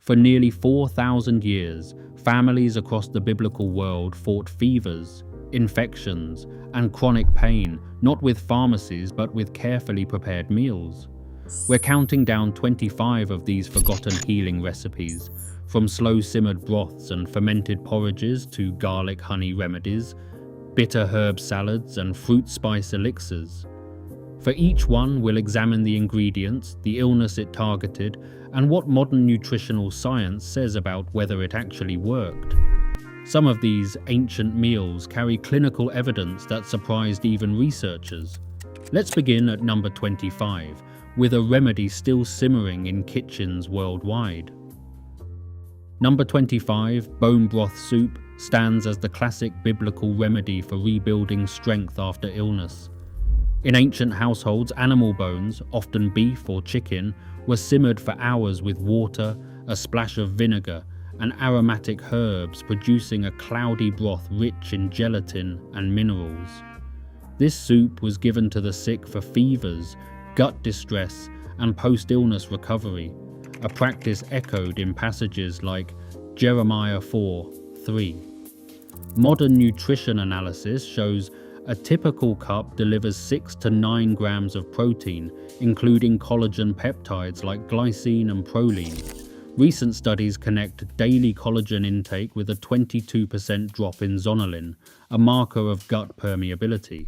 For nearly 4,000 years, families across the biblical world fought fevers, infections, and chronic pain, not with pharmacies but with carefully prepared meals. We're counting down 25 of these forgotten healing recipes, from slow-simmered broths and fermented porridges to garlic honey remedies, bitter herb salads, and fruit spice elixirs. For each one, we'll examine the ingredients, the illness it targeted, and what modern nutritional science says about whether it actually worked. Some of these ancient meals carry clinical evidence that surprised even researchers. Let's begin at number 25, with a remedy still simmering in kitchens worldwide. Number 25, bone broth soup, stands as the classic biblical remedy for rebuilding strength after illness. In ancient households, animal bones, often beef or chicken, were simmered for hours with water, a splash of vinegar, and aromatic herbs, producing a cloudy broth rich in gelatin and minerals. This soup was given to the sick for fevers, gut distress, and post-illness recovery, a practice echoed in passages like Jeremiah 4:3. Modern nutrition analysis shows a typical cup delivers 6 to 9 grams of protein, including collagen peptides like glycine and proline. Recent studies connect daily collagen intake with a 22% drop in zonulin, a marker of gut permeability.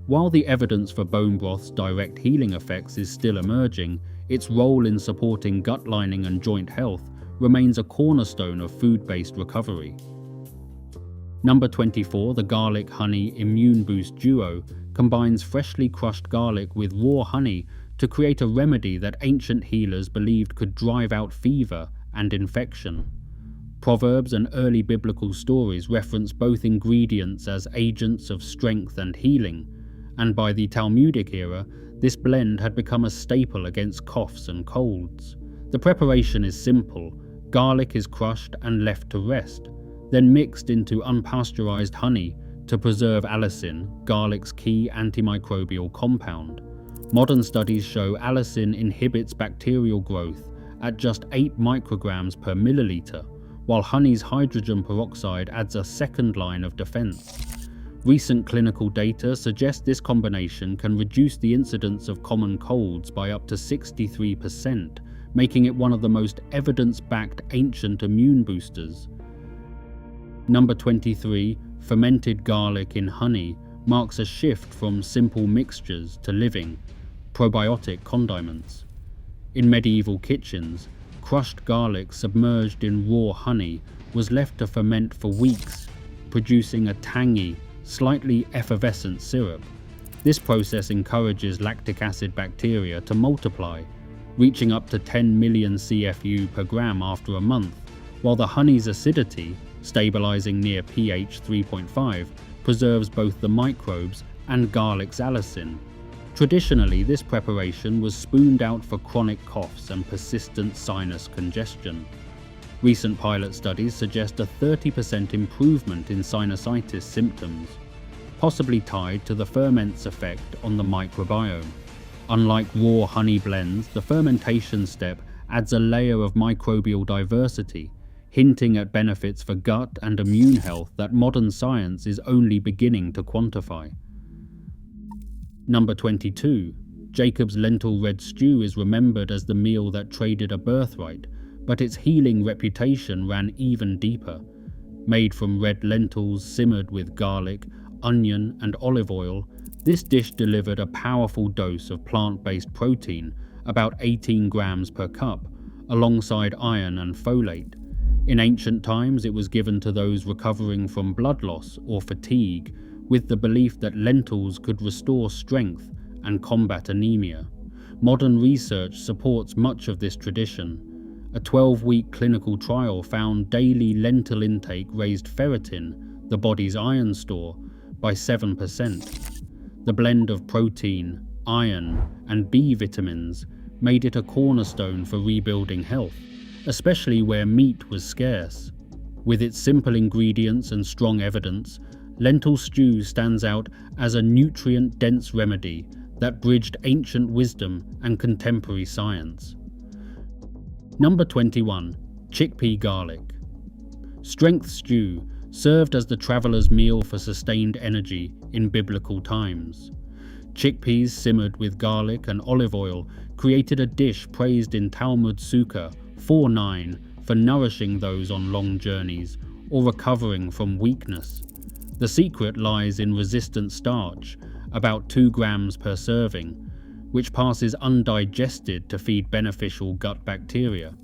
While the evidence for bone broth's direct healing effects is still emerging, its role in supporting gut lining and joint health remains a cornerstone of food-based recovery. Number 24, the garlic honey immune boost duo, combines freshly crushed garlic with raw honey to create a remedy that ancient healers believed could drive out fever and infection. Proverbs and early biblical stories reference both ingredients as agents of strength and healing, and by the Talmudic era, this blend had become a staple against coughs and colds. The preparation is simple. Garlic is crushed and left to rest, then mixed into unpasteurized honey to preserve allicin, garlic's key antimicrobial compound. Modern studies show allicin inhibits bacterial growth at just 8 micrograms per milliliter, while honey's hydrogen peroxide adds a second line of defense. Recent clinical data suggest this combination can reduce the incidence of common colds by up to 63%, making it one of the most evidence-backed ancient immune boosters. Number 23, fermented garlic in honey, marks a shift from simple mixtures to living, probiotic condiments. In medieval kitchens, crushed garlic submerged in raw honey was left to ferment for weeks, producing a tangy, slightly effervescent syrup. This process encourages lactic acid bacteria to multiply, reaching up to 10 million CFU per gram after a month, while the honey's acidity, stabilizing near pH 3.5, preserves both the microbes and garlic's allicin. Traditionally, this preparation was spooned out for chronic coughs and persistent sinus congestion. Recent pilot studies suggest a 30% improvement in sinusitis symptoms, possibly tied to the ferment's effect on the microbiome. Unlike raw honey blends, the fermentation step adds a layer of microbial diversity, hinting at benefits for gut and immune health that modern science is only beginning to quantify. Number 22. Jacob's lentil red stew is remembered as the meal that traded a birthright, but its healing reputation ran even deeper. Made from red lentils simmered with garlic, onion, and olive oil, this dish delivered a powerful dose of plant-based protein, about 18 grams per cup, alongside iron and folate. In ancient times, it was given to those recovering from blood loss or fatigue, with the belief that lentils could restore strength and combat anemia. Modern research supports much of this tradition. A 12-week clinical trial found daily lentil intake raised ferritin, the body's iron store, by 7%. The blend of protein, iron, and B vitamins made it a cornerstone for rebuilding health, especially where meat was scarce. With its simple ingredients and strong evidence, lentil stew stands out as a nutrient-dense remedy that bridged ancient wisdom and contemporary science. Number 21. Chickpea garlic. Strength stew served as the traveler's meal for sustained energy in biblical times. Chickpeas simmered with garlic and olive oil created a dish praised in Talmud Sukkah 4:9 for nourishing those on long journeys or recovering from weakness. The secret lies in resistant starch, about 2 grams per serving, which passes undigested to feed beneficial gut bacteria.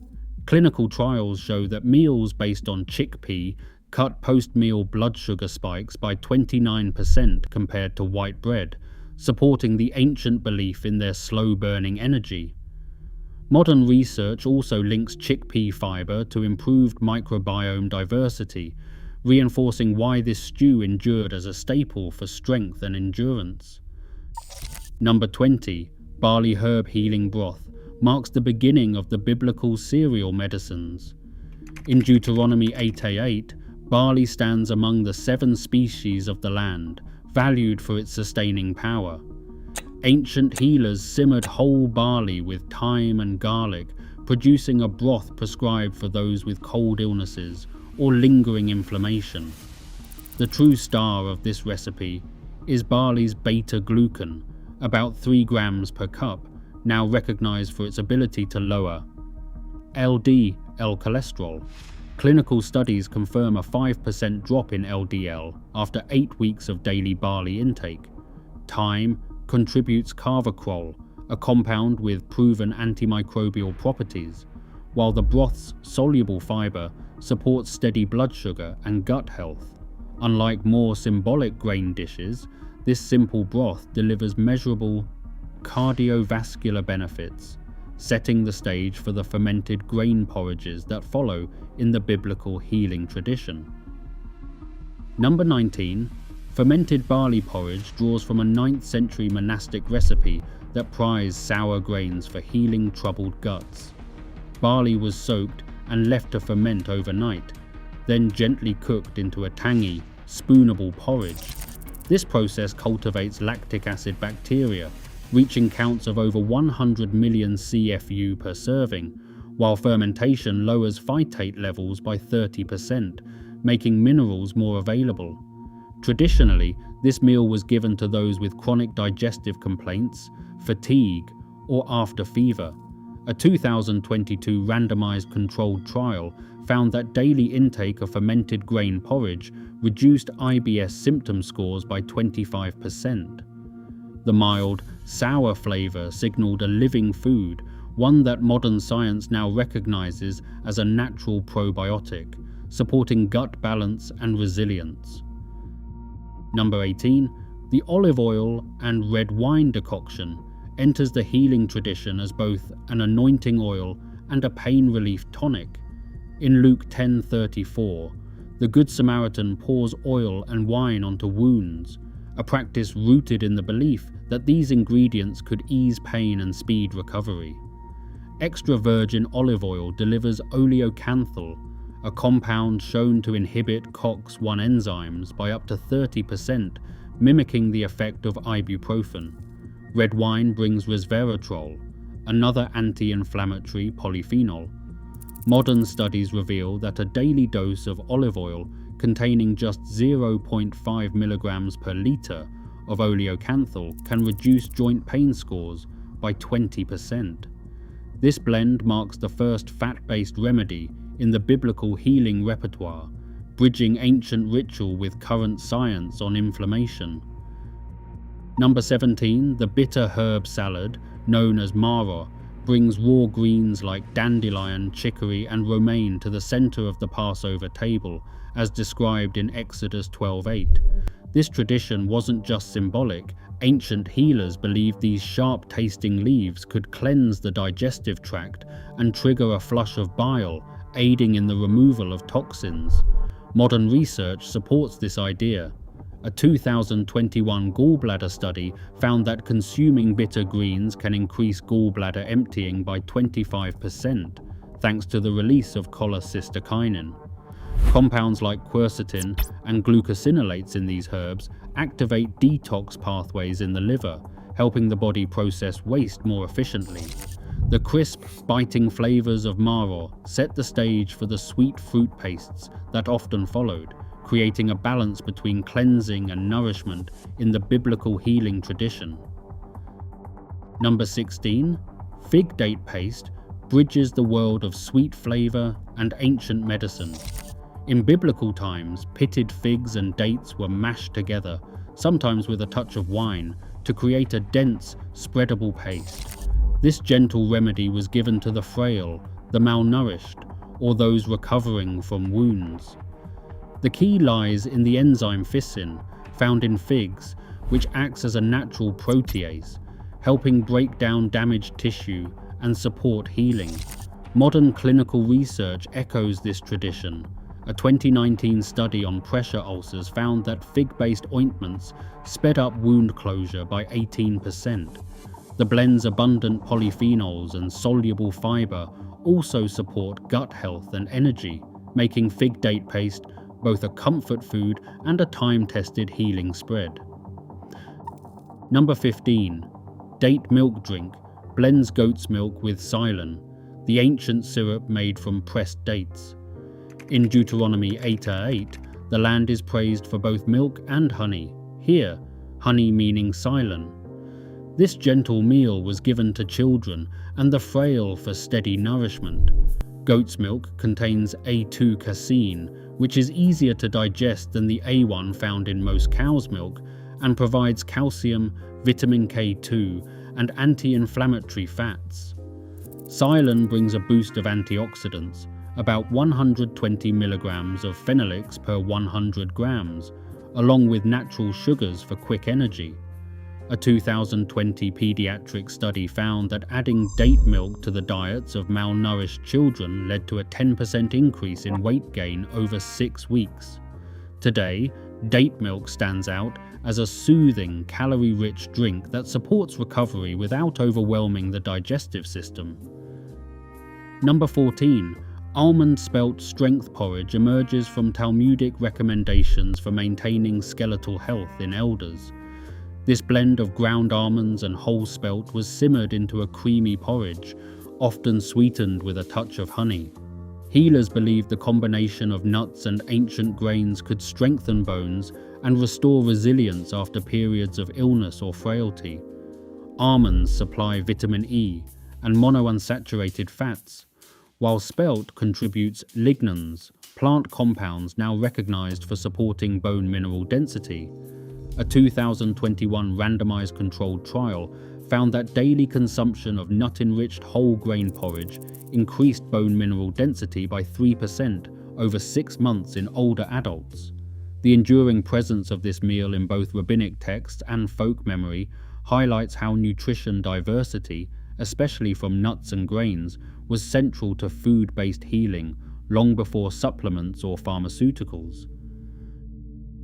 Clinical trials show that meals based on chickpea cut post-meal blood sugar spikes by 29% compared to white bread, supporting the ancient belief in their slow-burning energy. Modern research also links chickpea fiber to improved microbiome diversity, reinforcing why this stew endured as a staple for strength and endurance. Number 20. Barley herb healing broth marks the beginning of the biblical cereal medicines. In Deuteronomy 8:8, barley stands among the 7 species of the land, valued for its sustaining power. Ancient healers simmered whole barley with thyme and garlic, producing a broth prescribed for those with cold illnesses or lingering inflammation. The true star of this recipe is barley's beta-glucan, about 3 grams per cup, now recognized for its ability to lower LDL cholesterol. Clinical studies confirm a 5% drop in LDL after 8 weeks of daily barley intake. Thyme contributes carvacrol, a compound with proven antimicrobial properties, while the broth's soluble fiber supports steady blood sugar and gut health. Unlike more symbolic grain dishes, this simple broth delivers measurable cardiovascular benefits, setting the stage for the fermented grain porridges that follow in the biblical healing tradition. Number 19. Fermented barley porridge draws from a 9th century monastic recipe that prized sour grains for healing troubled guts. Barley was soaked and left to ferment overnight, then gently cooked into a tangy, spoonable porridge. This process cultivates lactic acid bacteria, reaching counts of over 100 million CFU per serving, while fermentation lowers phytate levels by 30%, making minerals more available. Traditionally, this meal was given to those with chronic digestive complaints, fatigue, or after fever. A 2022 randomized controlled trial found that daily intake of fermented grain porridge reduced IBS symptom scores by 25%. The mild, sour flavor signaled a living food, one that modern science now recognizes as a natural probiotic, supporting gut balance and resilience. Number 18. The olive oil and red wine decoction enters the healing tradition as both an anointing oil and a pain relief tonic. In Luke 10:34, the Good Samaritan pours oil and wine onto wounds, a practice rooted in the belief that these ingredients could ease pain and speed recovery. Extra virgin olive oil delivers oleocanthal, a compound shown to inhibit COX-1 enzymes by up to 30%, mimicking the effect of ibuprofen. Red wine brings resveratrol, another anti-inflammatory polyphenol. Modern studies reveal that a daily dose of olive oil containing just 0.5 milligrams per liter of oleocanthal can reduce joint pain scores by 20%. This blend marks the first fat-based remedy in the biblical healing repertoire, bridging ancient ritual with current science on inflammation. Number 17, the bitter herb salad, known as maror, brings raw greens like dandelion, chicory, and romaine to the center of the Passover table, as described in Exodus 12:8. This tradition wasn't just symbolic. Ancient healers believed these sharp-tasting leaves could cleanse the digestive tract and trigger a flush of bile, aiding in the removal of toxins. Modern research supports this idea. A 2021 gallbladder study found that consuming bitter greens can increase gallbladder emptying by 25%, thanks to the release of cholecystokinin. Compounds like quercetin and glucosinolates in these herbs activate detox pathways in the liver, helping the body process waste more efficiently. The crisp, biting flavors of maro set the stage for the sweet fruit pastes that often followed, creating a balance between cleansing and nourishment in the biblical healing tradition. Number 16. Fig date paste bridges the world of sweet flavor and ancient medicine. In biblical times, pitted figs and dates were mashed together, sometimes with a touch of wine, to create a dense, spreadable paste. This gentle remedy was given to the frail, the malnourished, or those recovering from wounds. The key lies in the enzyme ficin, found in figs, which acts as a natural protease, helping break down damaged tissue and support healing. Modern clinical research echoes this tradition. A 2019 study on pressure ulcers found that fig-based ointments sped up wound closure by 18%. The blend's abundant polyphenols and soluble fiber also support gut health and energy, making fig date paste both a comfort food and a time-tested healing spread. Number 15. Date milk drink blends goat's milk with psyllium, the ancient syrup made from pressed dates. In Deuteronomy 8:8, the land is praised for both milk and honey. Here, honey meaning psyllium. This gentle meal was given to children and the frail for steady nourishment. Goat's milk contains A2-casein, which is easier to digest than the A1 found in most cow's milk, and provides calcium, vitamin K2, and anti-inflammatory fats. Psyllium brings a boost of antioxidants, about 120 milligrams of phenolics per 100 grams, along with natural sugars for quick energy. A 2020 pediatric study found that adding date milk to the diets of malnourished children led to a 10% increase in weight gain over 6 weeks. Today, date milk stands out as a soothing, calorie-rich drink that supports recovery without overwhelming the digestive system. Number 14. Almond spelt strength porridge emerges from Talmudic recommendations for maintaining skeletal health in elders. This blend of ground almonds and whole spelt was simmered into a creamy porridge, often sweetened with a touch of honey. Healers believed the combination of nuts and ancient grains could strengthen bones and restore resilience after periods of illness or frailty. Almonds supply vitamin E and monounsaturated fats, while spelt contributes lignans, plant compounds now recognized for supporting bone mineral density. A 2021 randomized controlled trial found that daily consumption of nut-enriched whole grain porridge increased bone mineral density by 3% over 6 months in older adults. The enduring presence of this meal in both rabbinic texts and folk memory highlights how nutrition diversity, especially from nuts and grains, was central to food-based healing long before supplements or pharmaceuticals.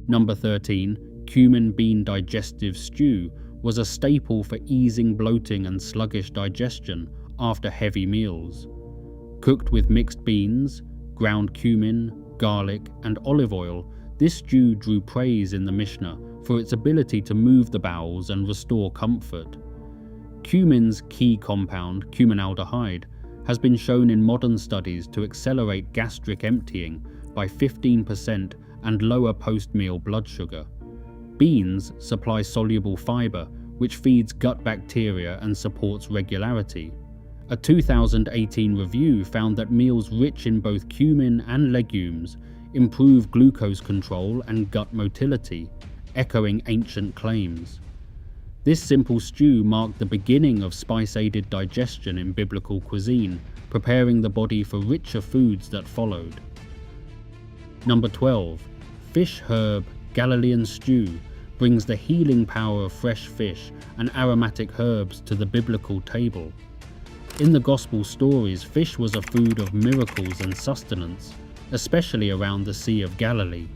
Number 13. Cumin bean digestive stew was a staple for easing bloating and sluggish digestion after heavy meals. Cooked with mixed beans, ground cumin, garlic, and olive oil, this stew drew praise in the Mishnah for its ability to move the bowels and restore comfort. Cumin's key compound, cuminaldehyde, has been shown in modern studies to accelerate gastric emptying by 15% and lower post-meal blood sugar. Beans supply soluble fiber, which feeds gut bacteria and supports regularity. A 2018 review found that meals rich in both cumin and legumes improve glucose control and gut motility, echoing ancient claims. This simple stew marked the beginning of spice-aided digestion in biblical cuisine, preparing the body for richer foods that followed. Number 12. Fish herb Galilean stew brings the healing power of fresh fish and aromatic herbs to the biblical table. In the Gospel stories, fish was a food of miracles and sustenance, especially around the Sea of Galilee.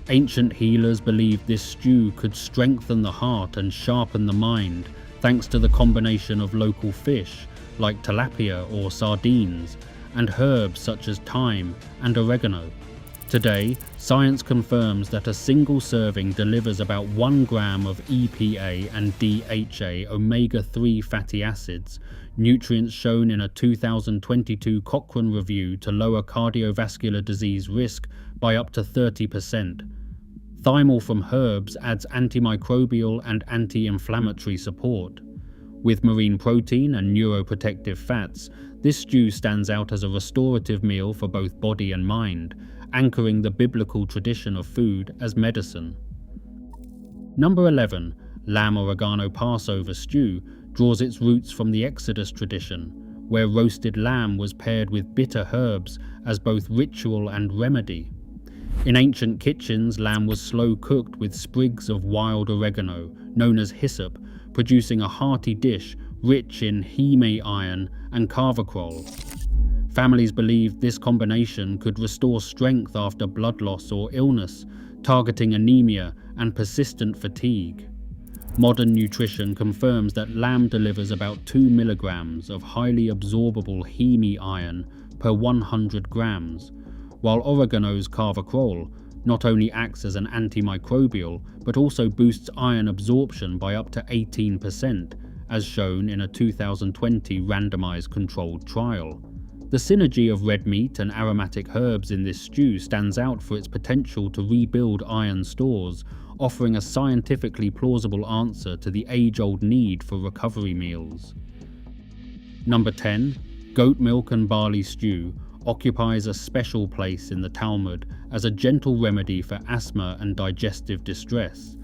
Ancient healers believed this stew could strengthen the heart and sharpen the mind, thanks to the combination of local fish, like tilapia or sardines, and herbs such as thyme and oregano. Today, science confirms that a single serving delivers about 1 gram of EPA and DHA omega-3 fatty acids, nutrients shown in a 2022 Cochrane review to lower cardiovascular disease risk by up to 30%. Thymol from herbs adds antimicrobial and anti-inflammatory support. With marine protein and neuroprotective fats, this stew stands out as a restorative meal for both body and mind, anchoring the biblical tradition of food as medicine. Number 11, lamb oregano Passover stew, draws its roots from the Exodus tradition, where roasted lamb was paired with bitter herbs as both ritual and remedy. In ancient kitchens, lamb was slow cooked with sprigs of wild oregano, known as hyssop, producing a hearty dish rich in heme iron and carvacrol. Families believed this combination could restore strength after blood loss or illness, targeting anemia and persistent fatigue. Modern nutrition confirms that lamb delivers about 2 milligrams of highly absorbable heme iron per 100 grams, while oregano's carvacrol not only acts as an antimicrobial but also boosts iron absorption by up to 18%, as shown in a 2020 randomized controlled trial. The synergy of red meat and aromatic herbs in this stew stands out for its potential to rebuild iron stores, offering a scientifically plausible answer to the age-old need for recovery meals. Number 10, goat milk and barley stew occupies a special place in the Talmud as a gentle remedy for asthma and digestive distress.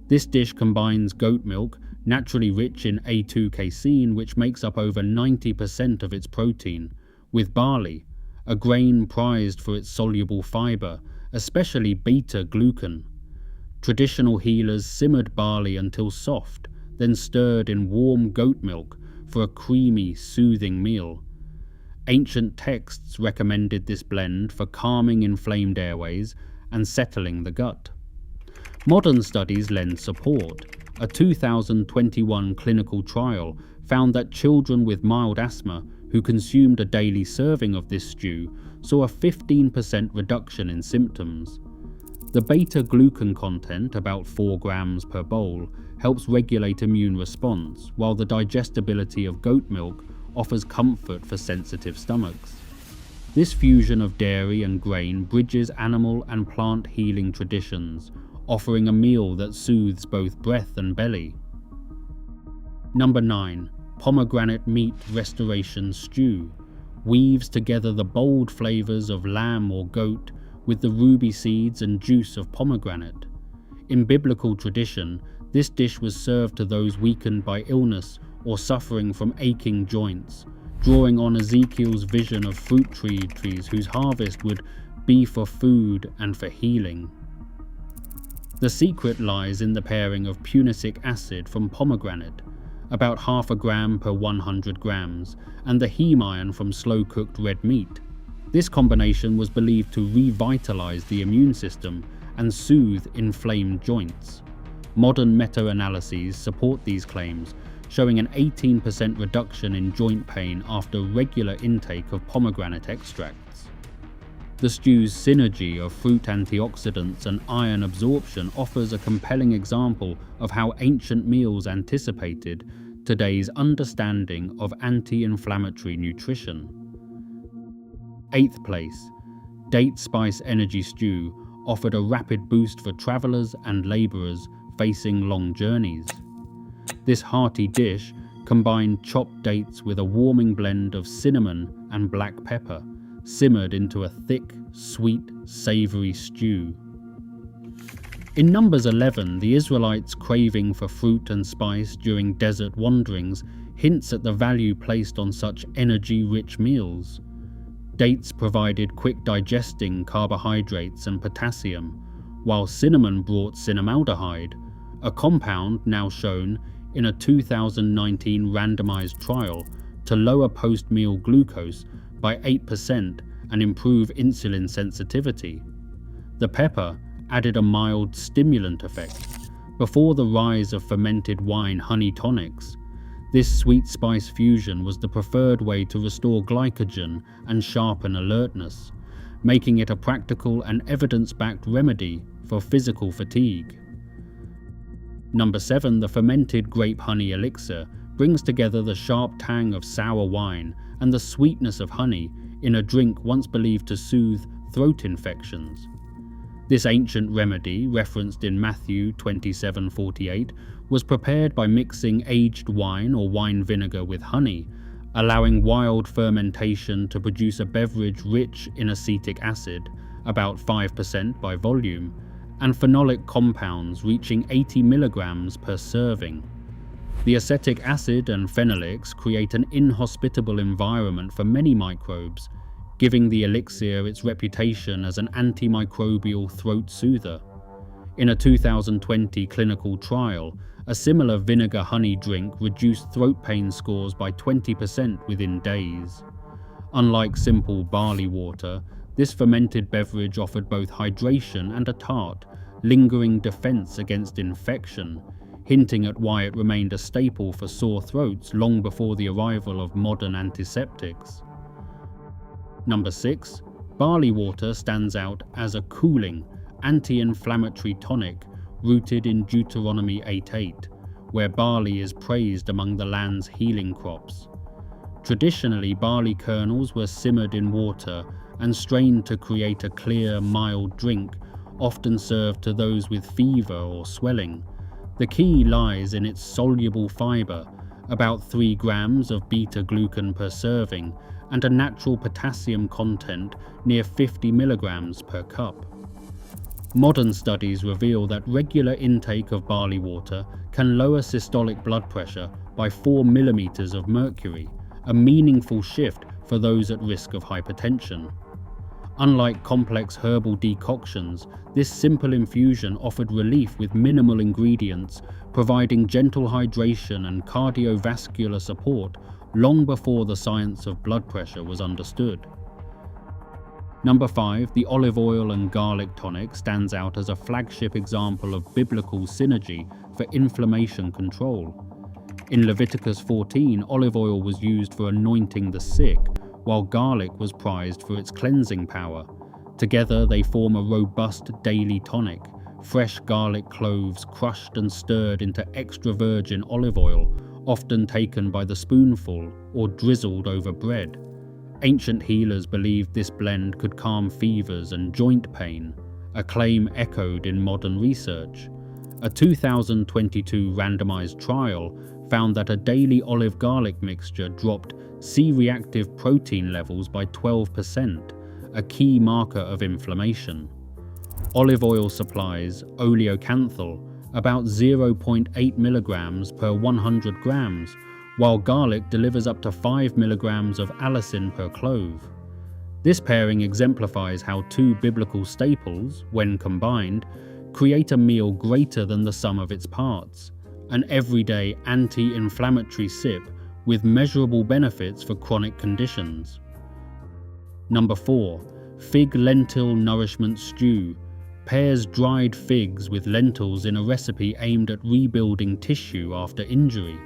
This dish combines goat milk, naturally rich in A2-casein, which makes up over 90% of its protein, with barley, a grain prized for its soluble fiber, especially beta-glucan. Traditional healers simmered barley until soft, then stirred in warm goat milk for a creamy, soothing meal. Ancient texts recommended this blend for calming inflamed airways and settling the gut. Modern studies lend support. A 2021 clinical trial found that children with mild asthma who consumed a daily serving of this stew saw a 15% reduction in symptoms. The beta-glucan content, about 4 grams per bowl, helps regulate immune response, while the digestibility of goat milk offers comfort for sensitive stomachs. This fusion of dairy and grain bridges animal and plant healing traditions, offering a meal that soothes both breath and belly. Number 9, pomegranate meat restoration stew, weaves together the bold flavors of lamb or goat with the ruby seeds and juice of pomegranate. In biblical tradition, this dish was served to those weakened by illness or suffering from aching joints, drawing on Ezekiel's vision of fruit trees whose harvest would be for food and for healing. The secret lies in the pairing of punicic acid from pomegranate, about half a gram per 100 grams, and the heme iron from slow-cooked red meat. This combination was believed to revitalize the immune system and soothe inflamed joints. Modern meta-analyses support these claims, showing an 18% reduction in joint pain after regular intake of pomegranate extracts. The stew's synergy of fruit antioxidants and iron absorption offers a compelling example of how ancient meals anticipated today's understanding of anti-inflammatory nutrition. 8th place, date spice energy stew offered a rapid boost for travelers and laborers facing long journeys. This hearty dish combined chopped dates with a warming blend of cinnamon and black pepper, simmered into a thick, sweet, savory stew. In Numbers 11, the Israelites' craving for fruit and spice during desert wanderings hints at the value placed on such energy-rich meals. Dates provided quick digesting carbohydrates and potassium, while cinnamon brought cinnamaldehyde, a compound now shown in a 2019 randomized trial to lower post-meal glucose by 8% and improve insulin sensitivity. The pepper added a mild stimulant effect. Before the rise of fermented wine honey tonics, this sweet spice fusion was the preferred way to restore glycogen and sharpen alertness. making it a practical and evidence-backed remedy for physical fatigue. Number 7. The fermented grape honey elixir brings together the sharp tang of sour wine and the sweetness of honey in a drink once believed to soothe throat infections. This ancient remedy, referenced in Matthew 27:48, was prepared by mixing aged wine or wine vinegar with honey, allowing wild fermentation to produce a beverage rich in acetic acid, about 5% by volume, and phenolic compounds reaching 80 milligrams per serving. The acetic acid and phenolics create an inhospitable environment for many microbes, giving the elixir its reputation as an antimicrobial throat soother. In a 2020 clinical trial, a similar vinegar honey drink reduced throat pain scores by 20% within days. Unlike simple barley water, this fermented beverage offered both hydration and a tart, lingering defense against infection, hinting at why it remained a staple for sore throats long before the arrival of modern antiseptics. Number 6. Barley water stands out as a cooling, anti-inflammatory tonic rooted in Deuteronomy 8:8, where barley is praised among the land's healing crops. Traditionally, barley kernels were simmered in water and strained to create a clear, mild drink, often served to those with fever or swelling. The key lies in its soluble fiber, about 3 grams of beta-glucan per serving, and a natural potassium content near 50 milligrams per cup. Modern studies reveal that regular intake of barley water can lower systolic blood pressure by 4 millimeters of mercury, a meaningful shift for those at risk of hypertension. Unlike complex herbal decoctions, this simple infusion offered relief with minimal ingredients, providing gentle hydration and cardiovascular support long before the science of blood pressure was understood. Number 5. The olive oil and garlic tonic stands out as a flagship example of biblical synergy for inflammation control. In Leviticus 14, olive oil was used for anointing the sick, while garlic was prized for its cleansing power. Together they form a robust daily tonic, fresh garlic cloves crushed and stirred into extra virgin olive oil, often taken by the spoonful or drizzled over bread. Ancient healers believed this blend could calm fevers and joint pain, a claim echoed in modern research. A 2022 randomized trial found that a daily olive-garlic mixture dropped C-reactive protein levels by 12%, a key marker of inflammation. Olive oil supplies oleocanthal, about 0.8 milligrams per 100 grams, while garlic delivers up to 5 milligrams of allicin per clove. This pairing exemplifies how 2 biblical staples, when combined, create a meal greater than the sum of its parts, an everyday anti-inflammatory sip with measurable benefits for chronic conditions. Number 4. Fig lentil nourishment stew pairs dried figs with lentils in a recipe aimed at rebuilding tissue after injury.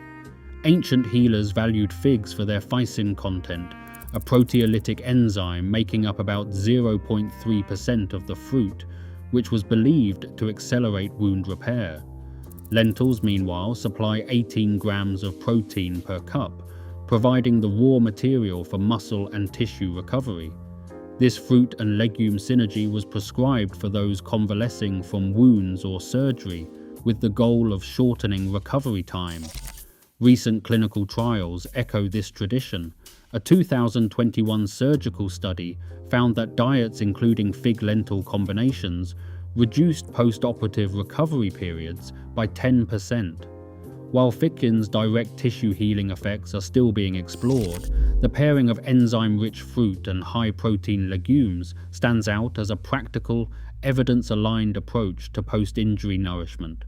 Ancient healers valued figs for their phycin content, a proteolytic enzyme making up about 0.3% of the fruit, which was believed to accelerate wound repair. Lentils, meanwhile, supply 18 grams of protein per cup, providing the raw material for muscle and tissue recovery. This fruit and legume synergy was prescribed for those convalescing from wounds or surgery, with the goal of shortening recovery time. Recent clinical trials echo this tradition. A 2021 surgical study found that diets including fig-lentil combinations reduced post-operative recovery periods by 10%. While fickin's direct tissue healing effects are still being explored, the pairing of enzyme-rich fruit and high-protein legumes stands out as a practical, evidence-aligned approach to post-injury nourishment.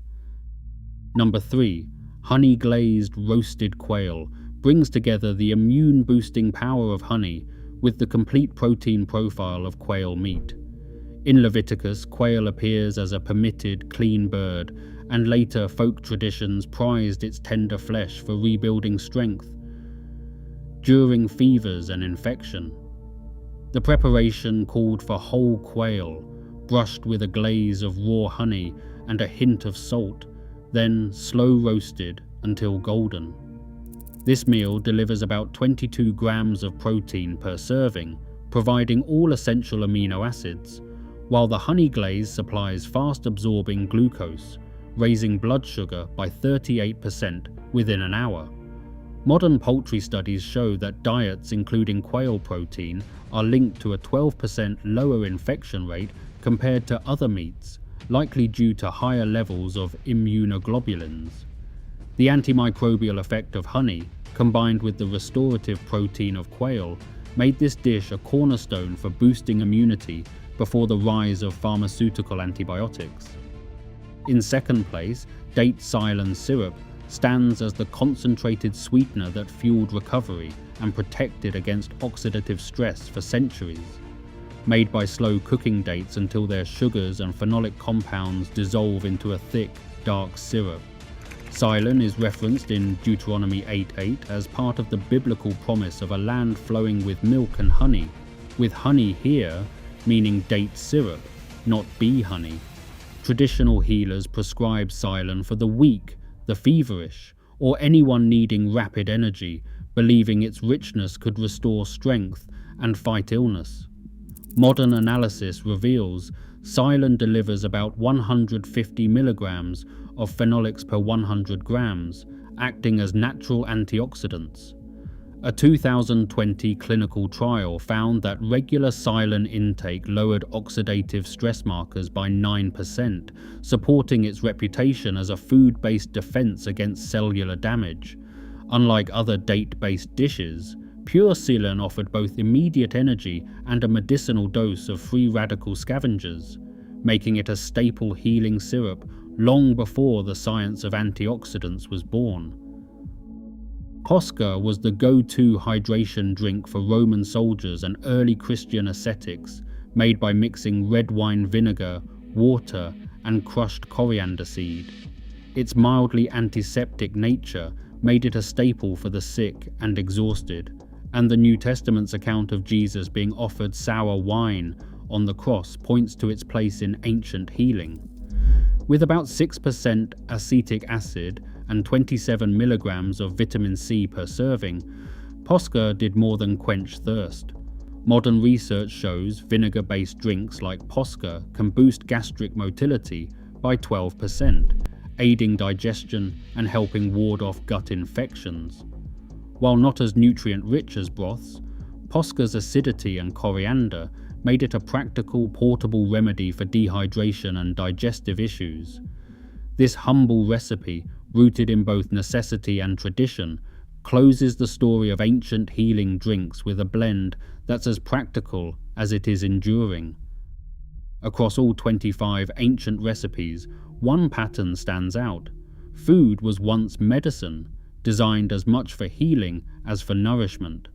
Number 3. Honey-glazed roasted quail brings together the immune-boosting power of honey with the complete protein profile of quail meat. In Leviticus, quail appears as a permitted, clean bird, and later folk traditions prized its tender flesh for rebuilding strength during fevers and infection. The preparation called for whole quail, brushed with a glaze of raw honey and a hint of salt, then slow roasted until golden. This meal delivers about 22 grams of protein per serving, providing all essential amino acids, while the honey glaze supplies fast-absorbing glucose, raising blood sugar by 38% within an hour. Modern poultry studies show that diets including quail protein are linked to a 12% lower infection rate compared to other meats, likely due to higher levels of immunoglobulins. The antimicrobial effect of honey, combined with the restorative protein of quail, made this dish a cornerstone for boosting immunity before the rise of pharmaceutical antibiotics. In second place, date silane syrup stands as the concentrated sweetener that fueled recovery and protected against oxidative stress for centuries. Made by slow cooking dates until their sugars and phenolic compounds dissolve into a thick, dark syrup. Silane is referenced in Deuteronomy 8:8 as part of the biblical promise of a land flowing with milk and honey, with honey here meaning date syrup, not bee honey. Traditional healers prescribe silane for the weak, the feverish, or anyone needing rapid energy, believing its richness could restore strength and fight illness. Modern analysis reveals silane delivers about 150 milligrams of phenolics per 100 grams, acting as natural antioxidants. A 2020 clinical trial found that regular silane intake lowered oxidative stress markers by 9%, supporting its reputation as a food-based defense against cellular damage. Unlike other date-based dishes, pure silane offered both immediate energy and a medicinal dose of free radical scavengers, making it a staple healing syrup long before the science of antioxidants was born. Posca was the go-to hydration drink for Roman soldiers and early Christian ascetics, made by mixing red wine vinegar, water, and crushed coriander seed. Its mildly antiseptic nature made it a staple for the sick and exhausted, and the New Testament's account of Jesus being offered sour wine on the cross points to its place in ancient healing. With about 6% acetic acid and 27 milligrams of vitamin C per serving, Posca did more than quench thirst. Modern research shows vinegar-based drinks like Posca can boost gastric motility by 12%, aiding digestion and helping ward off gut infections. While not as nutrient-rich as broths, Posca's acidity and coriander made it a practical, portable remedy for dehydration and digestive issues. This humble recipe, rooted in both necessity and tradition, closes the story of ancient healing drinks with a blend that's as practical as it is enduring. Across all 25 ancient recipes, one pattern stands out. Food was once medicine, designed as much for healing as for nourishment.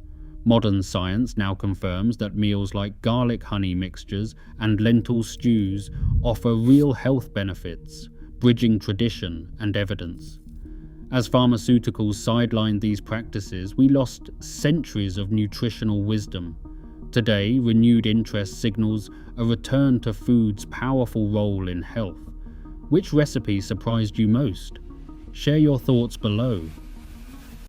Modern science now confirms that meals like garlic honey mixtures and lentil stews offer real health benefits, bridging tradition and evidence. As pharmaceuticals sidelined these practices, we lost centuries of nutritional wisdom. Today, renewed interest signals a return to food's powerful role in health. Which recipe surprised you most? Share your thoughts below.